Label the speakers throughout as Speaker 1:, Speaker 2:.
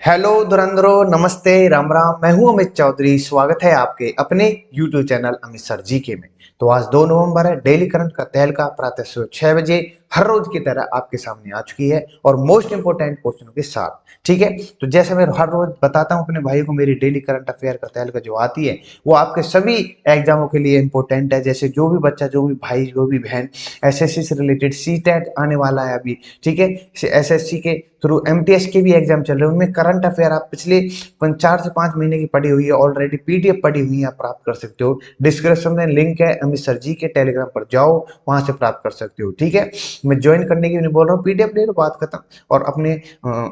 Speaker 1: Hello धुरंधरो, नमस्ते, राम राम। मैं हूं अमित चौधरी। स्वागत है आपके अपने यूट्यूब चैनल अमित सर जी के में। तो आज 2 नवंबर है। डेली करंट का तहलका प्रातः सुबह 6 बजे हर रोज की तरह आपके सामने आ चुकी है और मोस्ट इंपोर्टेंट क्वेश्चनों के साथ। ठीक है, तो जैसे मैं हर रोज बताता हूं अपने भाई को, मेरी डेली करंट अफेयर का तहलका जो आती है वो आपके सभी एग्जामों के लिए इंपॉर्टेंट है। जैसे जो भी बच्चा, जो भी भाई, जो भी बहन एसएससी से रिलेटेड सीटेट आने वाला है अभी, ठीक है, एसएससी के थ्रू एमटीएस के भी एग्जाम चल रहे हैं, उनमें करंट अफेयर आप पिछले 4 से 5 महीने की पढ़ी हुई है ऑलरेडी, पीडीएफ पढ़ी हुई है, आप प्राप्त कर सकते हो। डिस्क्रिप्शन में लिंक है, अमित सर जी के टेलीग्राम पर जाओ, वहां से प्राप्त कर सकते हो। ठीक है, मैं ज्वाइन करने की नहीं बोल रहा हूँ, पीडीएफ ले लो, बात खत्म। और अपने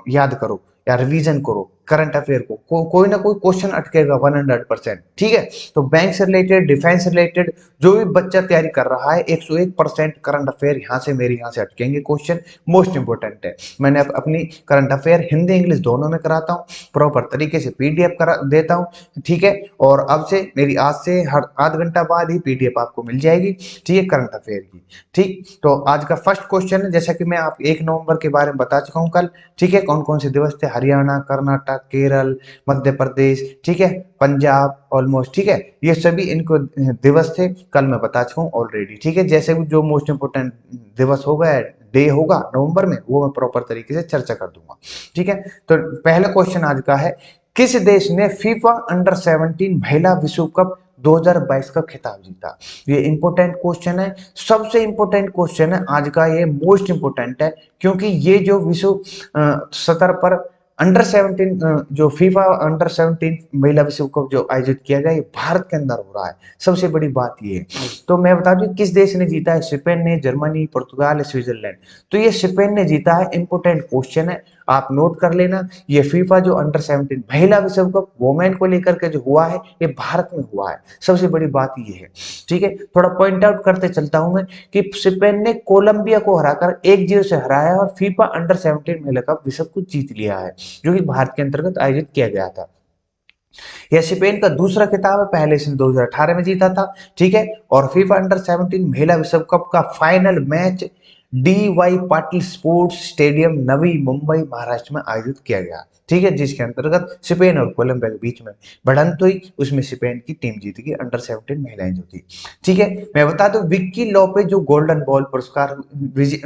Speaker 1: याद करो या रिवीजन करो करंट अफेयर कोई ना कोई क्वेश्चन अटकेगा 100%। ठीक है, तो बैंक से रिलेटेड, डिफेंस से रिलेटेड जो भी बच्चा तैयारी कर रहा है 101% करंट अफेयर यहाँ से, मेरे यहाँ से अटकेंगे क्वेश्चन। मोस्ट इंपोर्टेंट है। मैंने अपनी करंट अफेयर हिंदी इंग्लिश दोनों में कराता हूँ, प्रॉपर तरीके से पीडीएफ करा देता हूँ। ठीक है, और अब से मेरी आज से हर आध घंटा बाद ही पीडीएफ आपको मिल जाएगी, ठीक है, करंट अफेयर की। ठीक, तो आज का फर्स्ट क्वेश्चन है, जैसा कि मैं आप 1 नवंबर के बारे में बता चुका हूँ कल। ठीक है, कौन कौन से दिवस थे? हरियाणा, कर्नाटक, केरल, मध्य प्रदेश, ठीक है, पंजाब, ऑलमोस्ट, ठीक है, ये सभी इनको दिवस थे, कल मैं बता चुका हूँ ऑलरेडी। ठीक है, जैसे भी जो मोस्ट इंपोर्टेंट दिवस होगा, डे होगा नवंबर में, वो मैं प्रॉपर तरीके से चर्चा कर दूंगा। ठीक है, तो पहला क्वेश्चन आज का है, किस देश ने फीफा अंडर 17 महिला विश्व कप 2022 का खिताब जीता? ये इंपॉर्टेंट क्वेश्चन है, सबसे इंपॉर्टेंट क्वेश्चन है आज का, ये मोस्ट इंपॉर्टेंट है, क्योंकि ये जो विश्व स्तर पर अंडर 17 जो फीफा अंडर 17 महिला विश्व कप जो आयोजित किया गया, ये भारत के अंदर हो रहा है। सबसे बड़ी बात ये है। तो मैं बता दूं किस देश ने जीता है? स्पेन ने, जर्मनी, पुर्तगाल, स्विट्जरलैंड। तो ये स्पेन ने जीता है। इंपोर्टेंट क्वेश्चन है, आप नोट कर लेना। ये फीफा जो अंडर 17 महिला विश्व कप वोमेन को लेकर के जो हुआ है, ये भारत में हुआ है। सबसे बड़ी बात ये है। ठीक है, थोड़ा पॉइंट आउट करते चलता हूं मैं कि स्पेन ने कोलंबिया को हराकर 1-0 से हराया और फीफा अंडर 17 महिला कप विश्व कप जीत लिया है, जो कि भारत के अंतर्गत आयोजित किया गया था। यह स्पेन का दूसरा खिताब है, पहले इसने 2018 में जीता था। ठीक है, और फीफा अंडर 17 महिला विश्व कप का final match D Y Patil sports stadium, Navi Mumbai, Maharashtra में आयोजित किया गया। ठीक है, जिसके अंतर्गत स्पेन और कोलंबिया के बीच में भिड़ंत हुई, उसमें स्पेन की टीम जीत गई, अंडर 17 महिलाएं जो थी। ठीक है, मैं बता दूं विक्की लोपेज जो गोल्डन बॉल पुरस्कार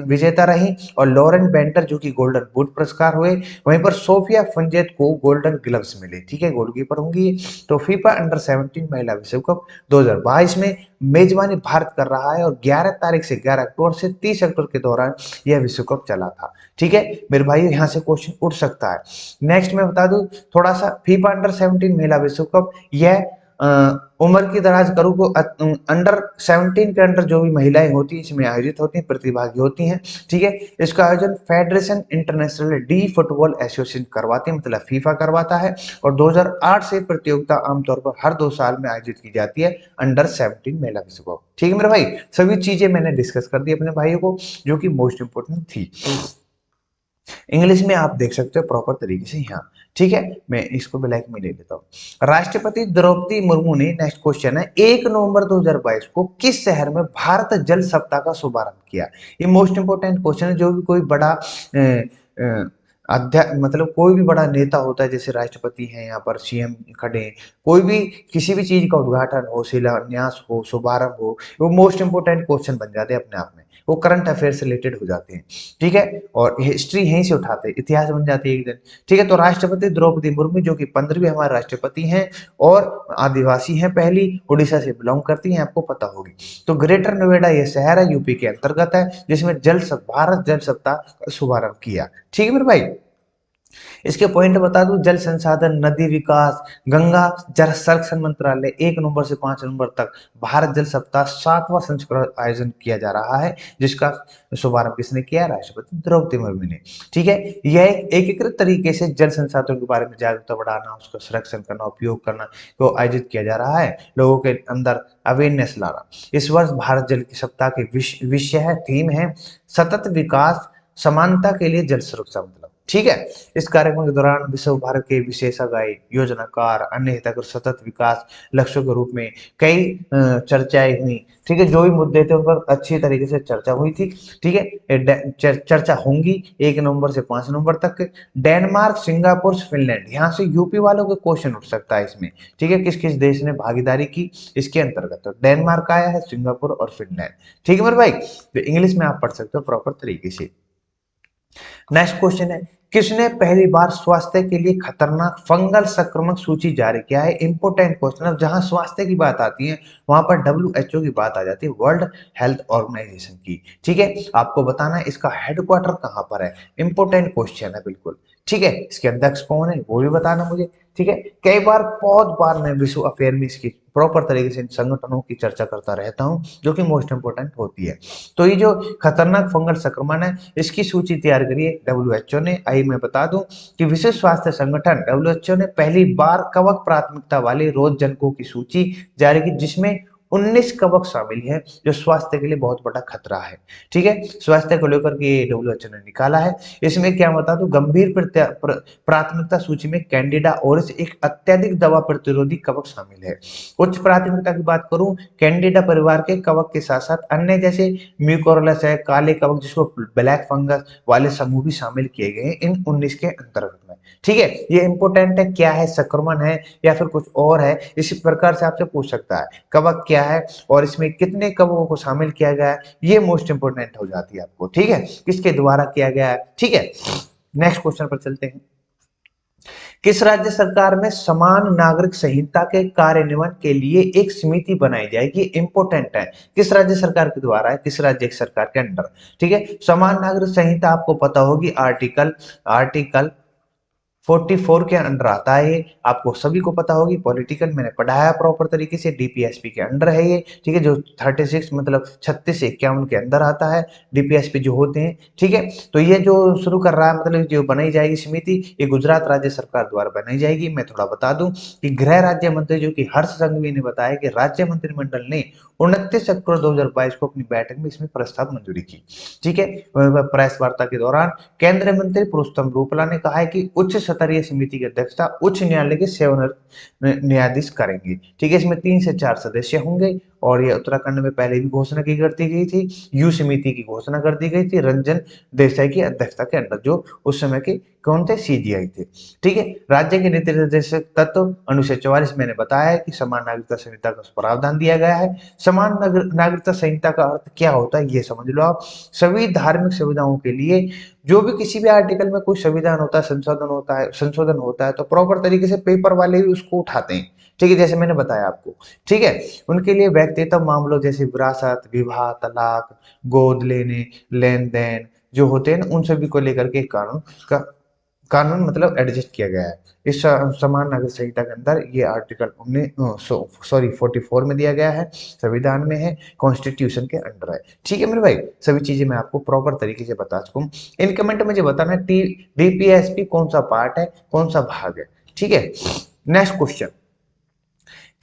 Speaker 1: विजेता रही, और लॉरेन बेंटर जो कि गोल्डन बूट पुरस्कार हुए। वहीं पर सोफिया फंजेत को गोल्डन ग्लव्स मिले। ठीक है, गोलकीपर होंगी। तो फीफा अंडर 17 महिला विश्व कप 2022 में मेजबानी भारत कर रहा है, और 11 तारीख से 11 अक्टूबर से 30 अक्टूबर के दौरान यह विश्व कप चला था। ठीक है मेरे भाई, यहाँ से क्वेश्चन उठ सकता है। नेक्स्ट मैं बता दूं थोड़ा सा, फीफा अंडर 17 महिला विश्व कप यह उम्र की दराज करूँ को अंडर 17 के अंडर जो भी महिलाएं होती हैं इसमें आयोजित होती हैं, प्रतिभागी होती हैं। ठीक है, इसका आयोजन federation international D football association करवाती है, मतलब फीफा करवाता है। और 2008 से प्रतियोगिता आमतौर पर हर 2 साल में आयोजित की जाती है, अंडर 17 महिला विश्व कप। ठीक है मेरे भाई, सभी चीजें मैंने डिस्कस कर दी अपने भाइयों को, जो कि मोस्ट इंपोर्टेंट थी। इंग्लिश में आप देख सकते हो प्रॉपर तरीके से यहाँ। ठीक है, मैं इसको ब्लैक में ले लेता हूँ। राष्ट्रपति द्रौपदी मुर्मू ने, नेक्स्ट क्वेश्चन है, 1 नवंबर 2022 को किस शहर में भारत जल सप्ताह का शुभारंभ किया? ये मोस्ट इंपोर्टेंट क्वेश्चन है। जो भी कोई बड़ा मतलब कोई भी बड़ा नेता होता है, जैसे राष्ट्रपति हैं, यहाँ पर सीएम खड़े हैं, कोई भी किसी भी चीज का उद्घाटन हो, शिलान्यास हो, शुभारंभ हो, वो मोस्ट इंपोर्टेंट क्वेश्चन बन जाते हैं अपने आप में, वो करंट अफेयर से रिलेटेड हो जाते हैं। ठीक है, और हिस्ट्री यहीं से उठाते हैं, इतिहास बन जाती है एक दिन। ठीक है, तो राष्ट्रपति द्रौपदी मुर्मू जो कि 15वीं हमारे राष्ट्रपति हैं, और आदिवासी हैं, पहली उड़ीसा से बिलोंग करती हैं, आपको पता होगी। तो ग्रेटर नोएडा ये शहर है, यूपी के अंतर्गत है, जिसमें भारत जल सप्ताह का शुभारंभ किया। ठीक है मेरे भाई, इसके पॉइंट बता दूं, जल संसाधन, नदी विकास, गंगा जल संरक्षण मंत्रालय 1 नवंबर से 5 नवंबर तक भारत जल सप्ताह 7वां संस्करण आयोजन किया जा रहा है, जिसका शुभारंभ किसने किया? राष्ट्रपति द्रौपदी मुर्मू ने। ठीक है, यह एक एकीकृत तरीके से जल संसाधनों के बारे में जागरूकता बढ़ाना, उसका संरक्षण करना, उपयोग करना को आयोजित किया जा रहा है, लोगों के अंदर अवेयरनेस लाना। इस वर्ष भारत जल की सप्ताह के विषय है, थीम है, सतत विकास समानता के लिए जल सुरक्षा, मतलब ठीक है। इस कार्यक्रम के दौरान विश्व भर के विशेषज्ञ, योजनाकार, अन्य हितग्राही सतत विकास लक्ष्यों के रूप में कई चर्चाएं हुई। ठीक है, जो भी मुद्दे थे उन पर अच्छी तरीके से चर्चा हुई थी। ठीक है, चर्चा होंगी 1 नवंबर से 5 नवंबर तक। डेनमार्क, सिंगापुर, फिनलैंड, यहाँ से यूपी वालों के क्वेश्चन उठ सकता है इसमें। ठीक है, किस किस देश ने भागीदारी की इसके अंतर्गत, तो डेनमार्क आया है, सिंगापुर और फिनलैंड। ठीक है मेरे भाई, तो इंग्लिश में आप पढ़ सकते हो प्रॉपर तरीके से। नेक्स्ट क्वेश्चन है, किसने पहली बार स्वास्थ्य के लिए खतरनाक फंगल संक्रमण सूची जारी किया है? इंपोर्टेंट क्वेश्चन है, जहां स्वास्थ्य की बात आती है वहां पर WHO की बात आ जाती है, वर्ल्ड हेल्थ ऑर्गेनाइजेशन की। ठीक है, आपको बताना है इसका हेडक्वार्टर कहां पर है। इंपोर्टेंट क्वेश्चन है बिल्कुल। ठीक है, इसके अध्यक्ष कौन है वो भी बताना मुझे। ठीक है, कई बार बहुत बार मैं विश्व अफेयर में इसकी प्रॉपर तरीके से इन संगठनों की चर्चा करता रहता हूं, जो कि मोस्ट इंपोर्टेंट होती है। तो ये जो खतरनाक फंगल संक्रमण है, इसकी सूची तैयार करी है WHO ने। आई मैं बता दूं कि विश्व स्वास्थ्य संगठन WHO ने पहली बार कवक प्राथमिकता वाले रोगजनकों की सूची जारी की, जिसमें 19 कवक शामिल है, जो स्वास्थ्य के लिए बहुत बड़ा खतरा है। ठीक है, स्वास्थ्य को लेकर के WHO ने निकाला है। इसमें क्या बता दूं, गंभीर प्राथमिकता सूची में कैंडिडा ओरिस एक अत्यधिक दवा प्रतिरोधी कवक शामिल है। उच्च प्राथमिकता की बात करूं, कैंडिडा परिवार के कवक के साथ साथ अन्य जैसे म्यूकोरलस है, काले कवक जिसको ब्लैक फंगस वाले समूह भी शामिल किए गए हैं इन 19 के अंतर्गत में। ठीक है, ये इंपोर्टेंट है, क्या है, संक्रमण है या फिर कुछ और है, इसी प्रकार से आपसे पूछ सकता है। कवक क्या है और इसमें कितने कवकों को शामिल किया गया है, ये मोस्ट इंपोर्टेंट हो जाती है आपको। ठीक है, किसके द्वारा किया गया है। ठीक है, नेक्स्ट क्वेश्चन पर चलते हैं। किस राज्य सरकार में समान नागरिक संहिता के कार्यान्वयन के लिए एक समिति बनाई जाएगी? इंपोर्टेंट है, किस राज्य सरकार के द्वारा है, किस राज्य सरकार के अंडर। ठीक है, समान नागरिक संहिता आपको पता होगी, आर्टिकल आर्टिकल 44 के अंडर आता है ये, आपको सभी को पता होगी। पॉलिटिकल मैंने पढ़ाया प्रॉपर तरीके से, DPSP के अंडर है ये। ठीक है, जो 36 मतलब 36 से 51 के अंदर आता है DPSP जो होते हैं। ठीक है, तो ये जो शुरू कर रहा है, मतलब जो बनाई जाएगी समिति, ये गुजरात राज्य सरकार द्वारा बनाई जाएगी। मैं थोड़ा बता दूं कि गृह राज्य मंत्री जो कि हर्ष संघवी ने बताया कि राज्य मंत्रिमंडल ने 29 अक्टूबर 2022 को अपनी बैठक में इसमें प्रस्ताव मंजूरी की। ठीक है, प्रेस वार्ता के दौरान केंद्रीय मंत्री पुरुषोत्तम रूपाला ने कहा है कि उच्च स्तरीय समिति की अध्यक्षता उच्च न्यायालय के सेवानिवृत्त न्यायाधीश करेंगे। ठीक है, इसमें 3 से 4 सदस्य होंगे और ये उत्तराखंड में पहले भी घोषणा की कर दी गई थी। यू समिति की घोषणा कर दी गई थी रंजन देसाई की अध्यक्षता के अंदर, जो उस समय के कौन थे, CGI थे। ठीक है, राज्य के नीति निर्देशक तत्व अनुच्छेद 44 मैंने बताया है कि समान नागरिकता संहिता का प्रावधान दिया गया है। समान नागरिकता संहिता का अर्थ क्या होता है ये समझ लो आप। सभी धार्मिक सुविधाओं के लिए जो भी किसी भी आर्टिकल में कोई संविधान होता है, संशोधन होता है तो प्रॉपर तरीके से पेपर वाले भी उसको उठाते हैं। ठीक है, जैसे मैंने बताया आपको। ठीक है, उनके लिए व्यक्तिगत मामलों जैसे विरासत, विवाह, तलाक, गोद लेने, लेन देन जो होते हैं ना, उन सभी को लेकर के कानून मतलब एडजस्ट किया गया है। इस समान नागरिक संहिता के अंदर ये आर्टिकल 44 में दिया गया है, संविधान में है, कॉन्स्टिट्यूशन के अंडर है। ठीक है मेरे भाई, सभी चीजें मैं आपको प्रॉपर तरीके से बता चुका हूँ। इन कमेंट में मुझे बताना DPSP कौन सा पार्ट है, कौन सा भाग है। ठीक है, नेक्स्ट क्वेश्चन,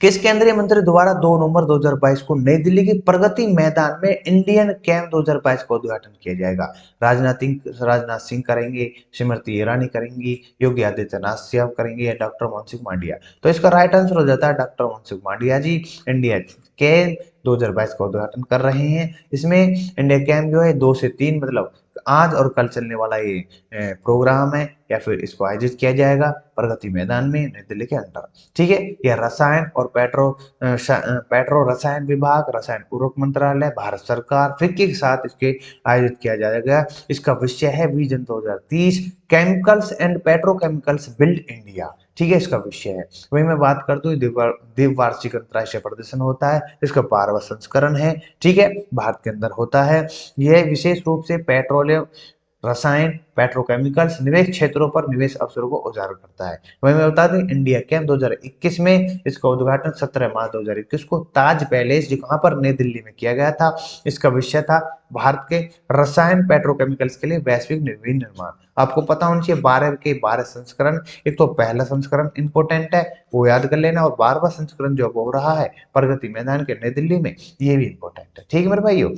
Speaker 1: किस केंद्रीय मंत्री द्वारा 2 नवंबर 2022 को नई दिल्ली के प्रगति मैदान में इंडियन कैंप 2022 का उद्घाटन किया जाएगा? राजनाथ सिंह करेंगे, स्मृति ईरानी करेंगी, योगी आदित्यनाथ सिंह करेंगे या डॉक्टर मनसुख मांडविया? तो इसका राइट आंसर हो जाता है डॉक्टर मनसुख मांडविया जी। इंडिया कैंप 2022 का उद्घाटन कर रहे हैं। इसमें इंडिया कैंप जो है 2 से 3 मतलब आज और कल चलने वाला ये प्रोग्राम है, या फिर इसको आयोजित किया जाएगा प्रगति मैदान में नई दिल्ली के अंदर। ठीक है, यह रसायन और पेट्रो रसायन विभाग, रसायन उर्वरक मंत्रालय, भारत सरकार फिक्की के साथ इसके आयोजित किया जाएगा। इसका विषय है vision 2030, chemicals and petrochemicals build India. ठीक है, इसका विषय है। वही मैं बात कर दूं, द्विवार्षिक अंतर्राष्ट्रीय प्रदर्शन होता है, इसका 12वां संस्करण है। ठीक है, भारत के अंदर होता है। यह विशेष रूप से पेट्रोलियम, रसायन, पेट्रोकेमिकल्स निवेश क्षेत्रों पर निवेश अवसरों को उजागर करता है। वही मैं बता दूं, इंडिया कैंप 2021 में इसका उद्घाटन 17 मार्च 2021 को ताज पैलेस जो कहां पर नई दिल्ली में किया गया था। इसका विषय था भारत के रसायन पेट्रोकेमिकल्स के लिए वैश्विक निर्माण। आपको पता होना चाहिए 12 के 12 संस्करण। एक तो पहला संस्करण इंपोर्टेंट है, वो याद कर लेना, और 12वां संस्करण जो हो रहा है प्रगति मैदान के नई दिल्ली में, ये भी इंपोर्टेंट है। ठीक है मेरे भाइयों,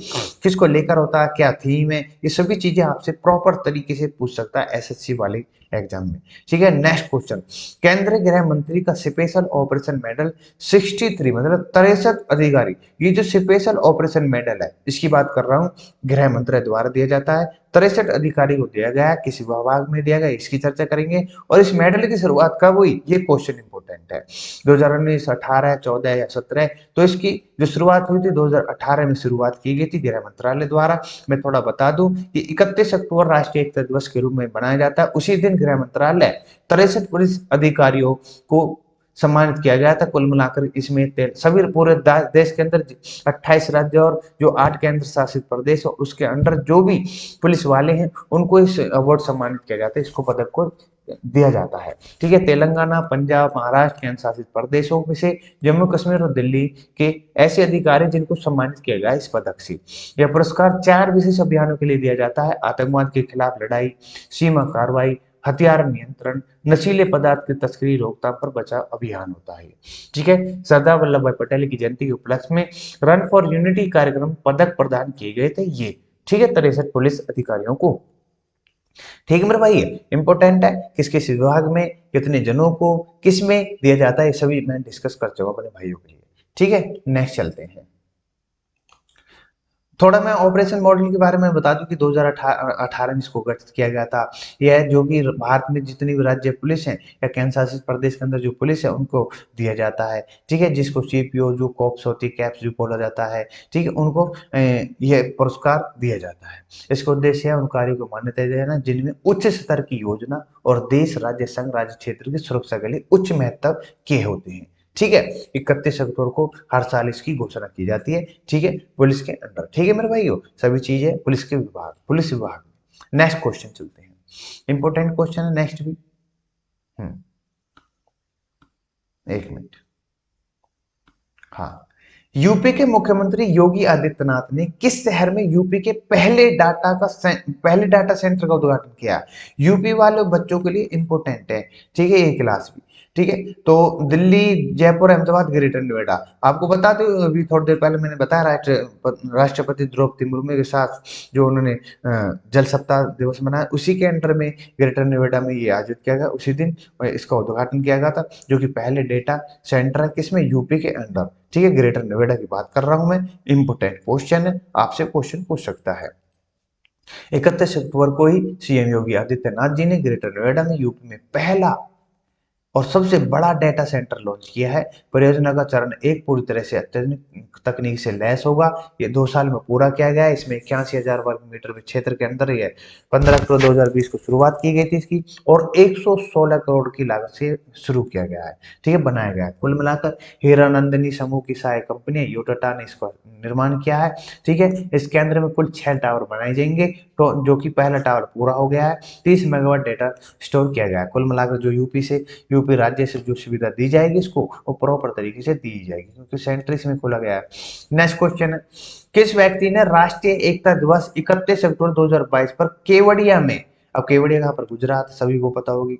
Speaker 1: किसको लेकर होता है, क्या थीम है, ये सभी चीजें आपसे प्रॉपर तरीके से पूछ सकता है एसएससी वाले एग्जाम में। ठीक है, नेक्स्ट क्वेश्चन, केंद्रीय गृह मंत्री का स्पेशल ऑपरेशन मेडल 63 मतलब 63 अधिकारी, ये जो स्पेशल ऑपरेशन मेडल है इसकी बात कर रहा हूँ, गृह मंत्रालय द्वारा दिया जाता है, 63 अधिकारी को दिया गया है, किसी विभाग में दिया गया, इसकी चर्चा करेंगे। और इस मेडल की शुरुआत कब हुई, ये क्वेश्चन इंपोर्टेंट है, 2019, 18, 14 या 17। तो इसकी जो शुरुआत हुई थी 2018 में शुरुआत की गई थी गृह मंत्रालय द्वारा। मैं थोड़ा बता दूं कि 31 अक्टूबर राष्ट्रीय एकता दिवस के रूप में मनाया जाता है। उसी दिन गृह मंत्रालय 63 पुलिस अधिकारियों को सम्मानित किया गया था। कुल मिलाकर इसमें सभी पूरे देश के अंदर 28 राज्य और जो 8 केंद्र शासित प्रदेश और उसके अंडर जो भी पुलिस वाले हैं उनको इस अवार्ड सम्मानित किया जाता है, इसको पदक को दिया जाता है। ठीक है, तेलंगाना, पंजाब, महाराष्ट्र, केंद्र शासित प्रदेशों में से जम्मू कश्मीर और दिल्ली के ऐसे अधिकारी जिनको सम्मानित किया गया इस पदक से। यह पुरस्कार 4 विशेष अभियानों के लिए दिया जाता है, आतंकवाद के खिलाफ लड़ाई, सीमा कार्रवाई, हथियार नियंत्रण, नशीले पदार्थ की तस्करी रोकथाम पर बचाव अभियान होता है। ठीक है, सरदार वल्लभ भाई पटेल की जयंती के उपलक्ष्य में रन फॉर यूनिटी कार्यक्रम पदक प्रदान किए गए थे ये। ठीक है, 63 पुलिस अधिकारियों को। ठीक है मेरे भाई, इंपॉर्टेंट है, किस किस विभाग में कितने जनों को किस में दिया जाता है, ये सभी मैं डिस्कस कर चुका अपने भाइयों के लिए। ठीक है, नेक्स्ट चलते हैं। थोड़ा मैं ऑपरेशन मॉडल के बारे में बता दूं कि 2018 में इसको गठित किया गया था। यह जो कि भारत में जितनी भी राज्य पुलिस हैं या केंद्र शासित प्रदेश के अंदर जो पुलिस है उनको दिया जाता है। ठीक है, जिसको सीपीओ जो कॉप्स होती है, कैप्स जो बोला जाता है, ठीक है, उनको यह पुरस्कार दिया जाता है। इसका उद्देश्य है उन कार्यों को मान्यता देना जिनमें उच्च स्तर की योजना और देश, राज्य, संघ, राज्य क्षेत्र की सुरक्षा के लिए उच्च महत्व के होते हैं। ठीक है, 31 अक्टूबर को हर साल इसकी घोषणा की जाती है। ठीक है, पुलिस के अंडर। ठीक है मेरे भाइयों, सभी चीजें पुलिस के विभाग, पुलिस विभाग। नेक्स्ट क्वेश्चन चलते हैं, इंपॉर्टेंट क्वेश्चन है नेक्स्ट भी। एक मिनट। हाँ, यूपी के मुख्यमंत्री योगी आदित्यनाथ ने किस शहर में यूपी के पहले डाटा सेंटर का उद्घाटन किया। यूपी वाले बच्चों के लिए इंपॉर्टेंट है। ठीक है, ये क्लास भी। ठीक है, तो दिल्ली, जयपुर, अहमदाबाद, ग्रेटर नोएडा। आपको बता दूं अभी थोड़ी देर पहले मैंने बताया राष्ट्रपति द्रौपदी मुर्मू के साथ जो उन्होंने जल सप्ताह दिवस मनाया, उसी के अंडर में ग्रेटर नोएडा में ये आयोजित किया गया। उसी दिन इसका उद्घाटन किया गया था, जो कि पहले डेटा सेंटर है किसमें, यूपी के अंदर। ठीक है, ग्रेटर नोएडा की बात कर रहा हूं मैं, इंपोर्टेंट क्वेश्चन है, आपसे क्वेश्चन पूछ सकता है। 31 अक्टूबर को ही सीएम योगी आदित्यनाथ जी ने ग्रेटर नोएडा में यूपी में पहला और सबसे बड़ा डेटा सेंटर लॉन्च किया है। परियोजना का चरण 1 पूरी तरह से अत्याधुनिक तकनीक से लैस होगा। ये 2 साल में पूरा किया गया है। इसमें 81,000 वर्ग मीटर के क्षेत्र के अंदर ये 15 अक्टूबर 2020 को शुरुआत की गई थी इसकी, और 116 करोड़ की लागत से शुरू किया गया है। ठीक है, बनाया गया है। कुल मिलाकर हीरानंदिनी समूह की सहायक कंपनी यूटाटा ने इसका निर्माण किया है। ठीक है, इस केंद्र में कुल 6 टावर बनाए जाएंगे, तो जो कि पहला टावर पूरा हो गया है। 30 मेगावाट डेटा स्टोर किया गया है। कुल मिलाकर जो यूपी राज्य से जो सुविधा दी जाएगी इसको, वो प्रॉपर तरीके से दी जाएगी, क्योंकि सेंटर इसमें खोला गया है। नेक्स्ट क्वेश्चन है, किस व्यक्ति ने राष्ट्रीय एकता दिवस 31 अक्टूबर 2022 पर केवड़िया में, अब केवड़िया कहाँ पर, गुजरात, सभी को पता होगी।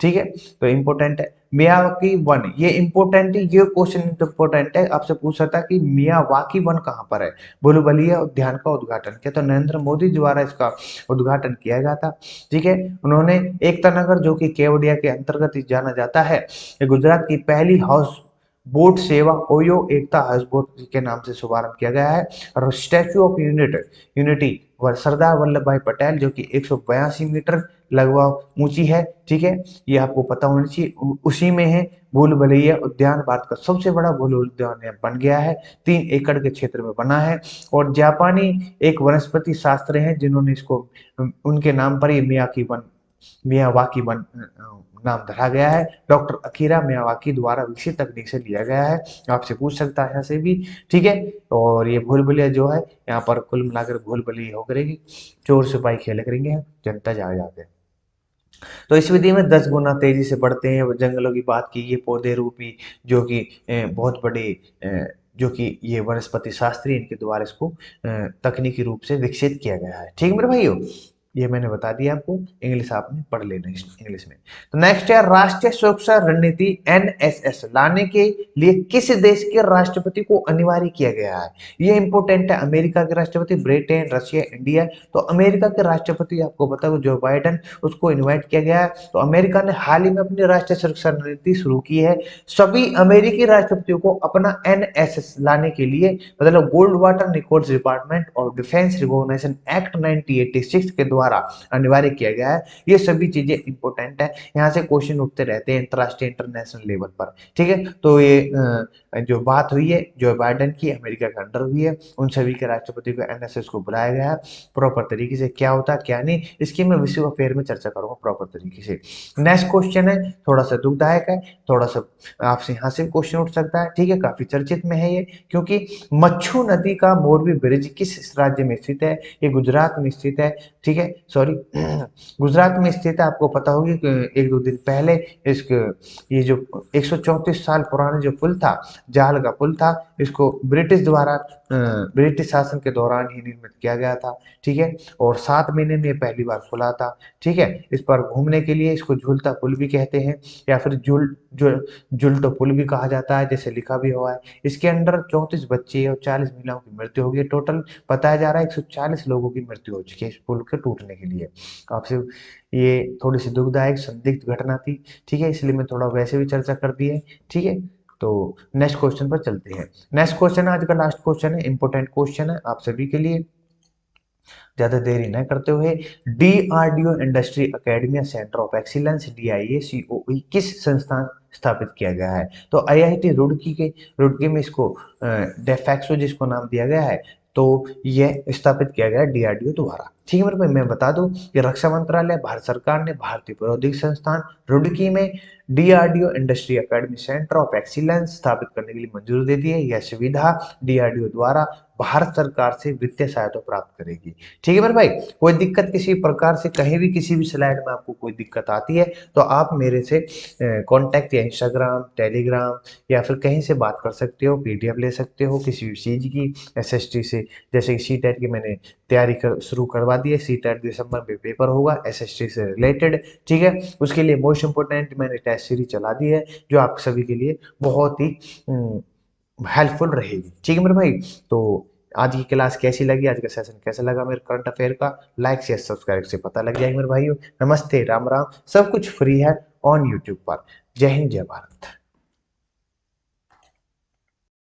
Speaker 1: ठीक है, तो इंपोर्टेंट है मियावाकी वन, ये इंपोर्टेंट है, ये क्वेश्चन इंपोर्टेंट है, आपसे पूछ सकता है कि मियावाकी वन कहाँ पर है। भूलभुलैया उद्यान का उद्घाटन किया, तो नरेंद्र मोदी द्वारा इसका उद्घाटन किया गया था। ठीक है, उन्होंने एकता नगर जो कि केवड़िया के अंतर्गत ही जाना जाता है, ये गुजरात की पहली हाउस बोट सेवा ओयो एकता हाउस बोट के नाम से शुभारंभ किया गया है। और statue of unity Sardar Vallabh भाई पटेल जो कि 182 मीटर लगभग ऊंची है। ठीक है, ये आपको पता होना चाहिए, उसी में है। भूल भुलैया उद्यान भारत का सबसे बड़ा भूल उद्यान बन गया है, 3 एकड़ के क्षेत्र में बना है। और जापानी एक वनस्पति शास्त्र है जिन्होंने इसको उनके नाम पर ही मियावाकी वन नाम धरा गया है। डॉक्टर अकीरा मियावाकी द्वारा विकसित तकनीक से लिया गया है, आपसे पूछ सकता है ऐसे भी। ठीक है, और ये भूल भुलैया जो है यहाँ पर कुल मिलाकर भूल भुलैया हो करेगी, चोर सिपाही खेले करेंगे, जनता जा जाते हैं। तो इस विधि में 10 गुना तेजी से बढ़ते हैं। जंगलों की बात की, ये पौधे रूपी जो कि बहुत बड़े जो कि ये वनस्पति शास्त्री इनके द्वारा इसको तकनीकी रूप से विकसित किया गया है। ठीक मेरे भाइयों, ये मैंने बता दिया आपको, इंग्लिश आपने पढ़ लेना इंग्लिश में। तो नेक्स्ट है राष्ट्रीय सुरक्षा रणनीति एनएसएस लाने के लिए किस देश के राष्ट्रपति को अनिवार्य किया गया है? ये इंपॉर्टेंट है। अमेरिका के राष्ट्रपति, ब्रिटेन, रशिया, इंडिया। तो अमेरिका के राष्ट्रपति आपको पता है जो बाइडन, उसको इन्वाइट किया गया है। तो अमेरिका ने हाल ही में अपनी राष्ट्रीय सुरक्षा रणनीति शुरू की है। सभी अमेरिकी राष्ट्रपतियों को अपना एनएसएस लाने के लिए, मतलब गोल्ड वाटर निकोल्स डिपार्टमेंट और डिफेंस रिकॉग्निशन एक्ट 1986 के द्वारा अनिवार्य किया गया है। ये सभी चीजें इंपॉर्टेंट है, यहाँ से क्वेश्चन उठते रहते हैं अंतरराष्ट्रीय इंटरनेशनल लेवल पर। ठीक है, तो ये जो बात हुई है जो बाइडेन की, अमेरिका के अंडर हुई है, उन सभी के राष्ट्रपति को एनएसएस को बुलाया गया है। प्रॉपर तरीके से क्या होता है क्या नहीं, इसकी मैं विश्व अफेयर में चर्चा करूंगा प्रॉपर तरीके से। नेक्स्ट क्वेश्चन है, थोड़ा सा दुखदायक है, थोड़ा सा आपसे यहाँ से क्वेश्चन उठ सकता है। ठीक है, काफी चर्चित में है ये, क्योंकि मच्छू नदी का मोरबी ब्रिज किस राज्य में स्थित है? ये गुजरात में स्थित है। ठीक है, सॉरी गुजरात में स्थित है। आपको पता होगी कि एक दो दिन पहले ये जो 134 साल पुराना जो पुल था, जाल का पुल था, इसको ब्रिटिश द्वारा ब्रिटिश शासन के दौरान ही निर्मित किया गया था। ठीक है, और 7 महीने में पहली बार खुला था। ठीक है, इस पर घूमने के लिए इसको झूलता पुल भी कहते हैं, या फिर जुलटो पुल भी कहा जाता है, जैसे लिखा भी हुआ है। इसके अंदर 34 बच्चे और 40 महिलाओं की मृत्यु हो गई। टोटल बताया जा रहा है 140 लोगों की मृत्यु हो चुकी है इस पुल के टूटने के लिए। आपसे ये थोड़ी सी दुखदायक संदिग्ध घटना थी। ठीक है, इसलिए मैं थोड़ा वैसे भी चर्चा कर दी है। ठीक है, तो नेक्स्ट क्वेश्चन पर चलते हैं। नेक्स्ट क्वेश्चन है आज का लास्ट क्वेश्चन है, इंपोर्टेंट क्वेश्चन है आप सभी के लिए। ज्यादा देरी न करते हुए, DRDO industry academy centre of excellence DIACOE किस संस्थान स्थापित किया गया है? तो IIT रुड़की में इसको डेफेक्सो जिसको नाम दिया गया है, तो यह स्थापित किया गया डीआरडीओ द्वारा। ठीक है मेरे भाई, मैं बता दूं कि रक्षा मंत्रालय, भारत सरकार ने भारतीय प्रौद्योगिकी संस्थान रुड़की में DRDO industry academy centre of excellence स्थापित करने के लिए मंजूरी दे दी है। यह सुविधा डीआरडीओ द्वारा भारत सरकार से वित्तीय सहायता प्राप्त करेगी। ठीक है मेरे भाई, कोई दिक्कत किसी प्रकार से कहीं भी किसी भी स्लाइड में आपको कोई दिक्कत आती है तो आप मेरे से कांटेक्ट या इंस्टाग्राम, टेलीग्राम या फिर कहीं से बात कर सकते हो, पीडीएफ ले सकते हो किसी भी चीज की, एसएसटी से। जैसे कि सीटेट की मैंने तैयारी शुरू करवा दी है। सीटेट दिसंबर में पेपर होगा एसएसटी से रिलेटेड। ठीक है, उसके लिए मोस्ट इंपोर्टेंट मैंने टेस्ट सीरीज चला दी है, जो आप सभी के लिए बहुत ही हेल्पफुल रहेगी। ठीक है मेरे भाई, तो आज की क्लास कैसी लगी, आज का सेशन कैसा लगा मेरे करंट अफेयर का, लाइक शेयर सब्सक्राइब से पता लग जाएगा मेरे भाइयों। नमस्ते, राम राम, सब कुछ फ्री है ऑन यूट्यूब पर। जय हिंद, जय भारत।